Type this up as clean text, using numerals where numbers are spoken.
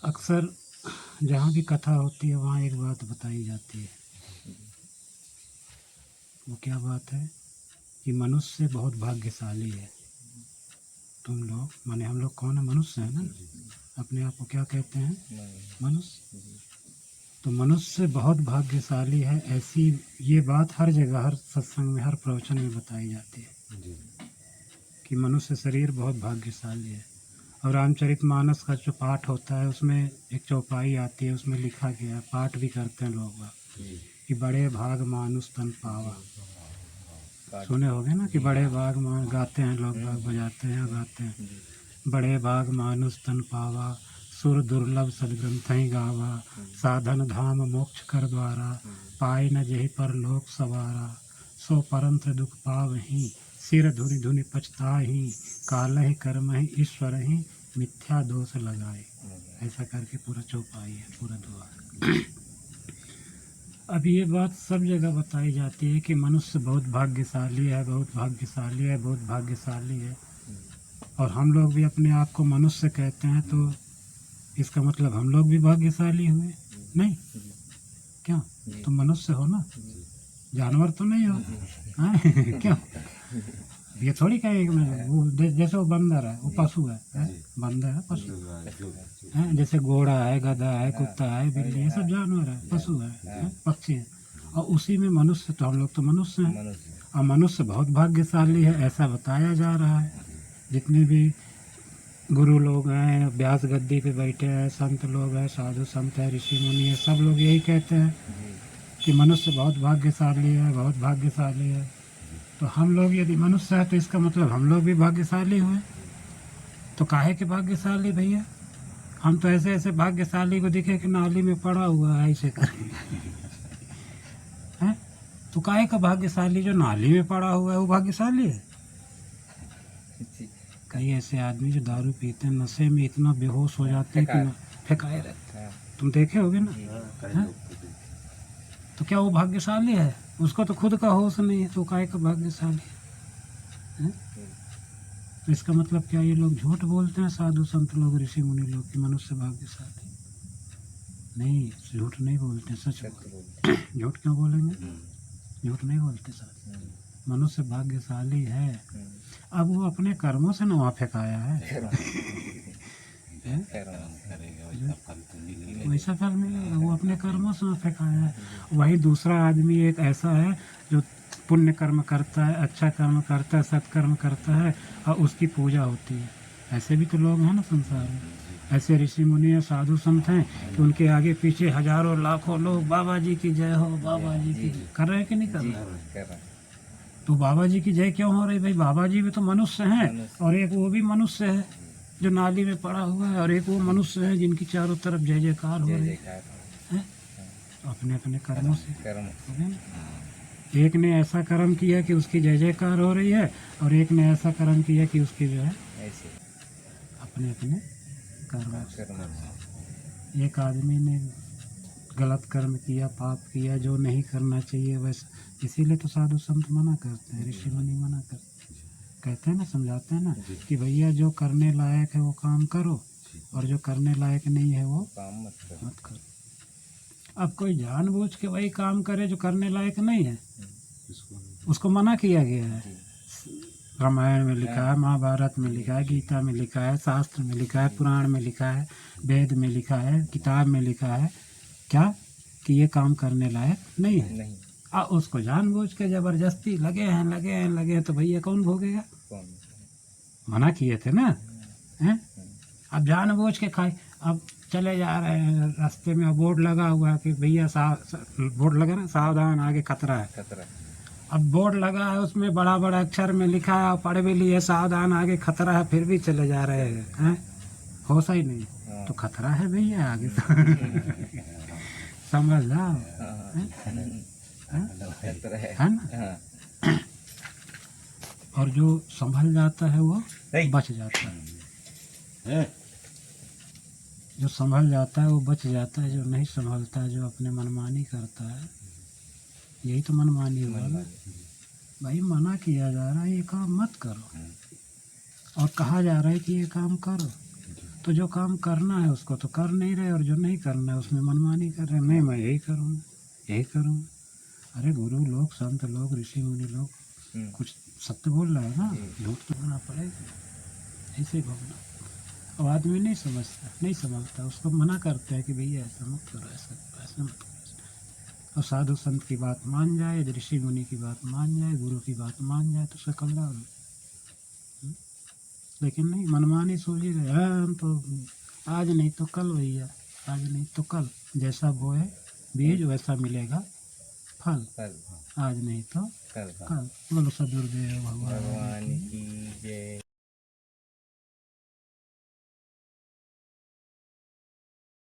अक्सर जहाँ भी कथा होती है वहाँ एक बात बताई जाती है। वो क्या बात है कि मनुष्य बहुत भाग्यशाली है। तुम लोग माने हम लोग कौन है? मनुष्य है ना। अपने आप को क्या कहते हैं? मनुष्य। तो मनुष्य बहुत भाग्यशाली है, ऐसी ये बात हर जगह, हर सत्संग में, हर प्रवचन में बताई जाती है कि मनुष्य शरीर बहुत भाग्यशाली है। और रामचरितमानस का जो पाठ होता है उसमें एक चौपाई आती है, उसमें लिखा गया है, पाठ भी करते हैं लोग कि बड़े भाग मानुष तन पावा। सुने होंगे ना कि बड़े भाग मान गाते हैं लोग, बाग बजाते हैं, गाते हैं, बड़े भाग मानुष तन पावा, सुर दुर्लभ सदग्रंथहि गावा, साधन धाम मोक्ष कर द्वारा, पाए न जेहि पर लोक सवारा, सो परंत्र दुख पावहि, सिर धुनि धुनि पछताहि, कालहि कर्महि ईश्वरहि, मिथ्या दोष लगाए। ऐसा करके पूरा चौपाई है, पूरा दुआ। अब ये बात सब जगह बताई जाती है कि मनुष्य बहुत भाग्यशाली है, बहुत भाग्यशाली है, बहुत भाग्यशाली है। और हम लोग भी अपने आप को मनुष्य कहते हैं, तो इसका मतलब हम लोग भी भाग्यशाली हुए नहीं? क्यों? तुम मनुष्य हो ना, जानवर तो नहीं हो। हैं? क्यों? ये थोड़ी कहेंगे मैं वो जैसे वो बंदर है, वो पशु है, बंदर है, पशु है। जैसे घोड़ा है, गधा है, कुत्ता है, बिल्ली, ये सब जानवर है, पशु है, पक्षी है। और उसी में मनुष्य, तो हम लोग तो मनुष्य हैं। और मनुष्य बहुत भाग्यशाली है, ऐसा बताया जा रहा है। जितने भी गुरु लोग हैं, व्यास गद्दी पे बैठे हैं, संत लोग हैं, साधु संत है, ऋषि मुनि है, सब लोग यही कहते हैं कि मनुष्य बहुत भाग्यशाली है, बहुत भाग्यशाली है। तो हम लोग यदि मनुष्य है तो इसका मतलब हम लोग भी भाग्यशाली हुए। तो काहे के भाग्यशाली भैया? हम तो ऐसे ऐसे भाग्यशाली को दिखे कि नाली में पड़ा हुआ है ऐसे करके हैं? तो काहे का भाग्यशाली? जो नाली में पड़ा हुआ है वो भाग्यशाली है। कई ऐसे आदमी जो दारू पीते हैं, नशे में इतना बेहोश हो जाते हैं कि फेंकाए रहते हैं। तुम देखे होगे ना, हैं? तो क्या वो भाग्यशाली है? उसको तो खुद का होश नहीं है, तो काहे का भाग्यशाली है? तो इसका मतलब क्या ये लोग झूठ बोलते हैं, साधु संत लोग, ऋषि मुनि लोग, कि मनुष्य भाग्यशाली? नहीं, झूठ नहीं बोलते, सच बोलते। झूठ क्यों बोलेंगे? झूठ नहीं बोलते सर। मनुष्य भाग्यशाली है। अब वो अपने कर्मों से ना वहाँ फेंकाया है, वैसा फल मिलेगा। वो अपने कर्मों से वहाँ फेंकाया है। वही दूसरा आदमी एक ऐसा है जो पुण्य कर्म करता है, अच्छा कर्म करता है, सत्कर्म करता है, और उसकी पूजा होती है। ऐसे भी तो लोग हैं ना संसार में। ऐसे ऋषि मुनि हैं, साधु संत हैं कि उनके आगे पीछे हजारों लाखों लोग बाबा जी की जय हो, बाबा जी की कर रहे हैं कि नहीं कर रहे? तो बाबा जी की जय क्यों हो रही भाई? बाबा जी भी तो मनुष्य हैं, और एक वो भी मनुष्य है जो नाली में पड़ा हुआ है, और एक वो मनुष्य है जिनकी चारों तरफ जय जयकार हो रही है। अपने अपने कर्मों से। एक ने ऐसा कर्म किया कि उसकी जय जयकार हो रही है, और एक ने ऐसा कर्म किया कि उसकी जो है अपने अपने कर्मों से। एक आदमी ने गलत कर्म किया, पाप किया जो नहीं करना चाहिए, बस इसीलिए तो साधु संत मना करते हैं, ऋषि मुनि मना करते हैं, कहते हैं ना, समझाते हैं ना कि भैया जो करने लायक है वो काम करो, और जो करने लायक नहीं है वो काम मत करो। अब कोई जानबूझ के वही काम करे जो करने लायक नहीं है, उसको मना किया गया है। रामायण में लिखा है, महाभारत में लिखा है, गीता में लिखा है, शास्त्र में लिखा है, पुराण में लिखा है, वेद में लिखा है, किताब में लिखा है क्या कि ये काम करने लायक नहीं है। उसको जानबूझ के जबरदस्ती लगे हैं, तो भैया कौन भोगेगा? मना किए थे ना, हैं? अब जानबूझ के खाए। अब चले जा रहे हैं रास्ते में, बोर्ड लगा हुआ है कि भैया बोर्ड लगा ना, सावधान आगे खतरा है। अब बोर्ड लगा है, उसमें बड़ा बड़ा अक्षर में लिखा है, पढ़ भी लिए सावधान आगे खतरा है, फिर भी चले जा रहे हैं, होश ही नहीं। तो खतरा है भैया आगे तो समझ जाओ, है ना। और जो संभल जाता है वो बच जाता है, जो संभल जाता है वो बच जाता है, जो नहीं संभलता है, जो अपने मनमानी करता है, यही तो मनमानी हुआ ना भाई। मना किया जा रहा है ये काम मत करो, और कहा जा रहा है कि ये काम करो, तो जो काम करना है उसको तो कर नहीं रहे, और जो नहीं करना है उसमें मनमानी कर रहे हैं। नहीं, मैं यही करूँगा, यही करूँगा। अरे गुरु लोग, संत लोग, ऋषि मुनि लोग कुछ सत्य बोल रहे हैं ना, झूठ तो बोलना पड़ेगा, ऐसे ही बोलना। अब आदमी नहीं समझता, नहीं समझता, उसको मना करते हैं कि भैया ऐसा मत करो, ऐसा करो, ऐसा मत करो। और साधु संत की बात मान जाए, ऋषि मुनि की बात मान जाए, गुरु की बात मान जाए तो उसका कल्याण हो। लेकिन नहीं, मनमानी सूझी रहे, हम तो आज नहीं तो कल भैया, आज नहीं तो कल, जैसा बोए बीज वैसा मिलेगा फल, आज नहीं तो कल। बोलो सदगुरुदेव भगवान भगवान की जय।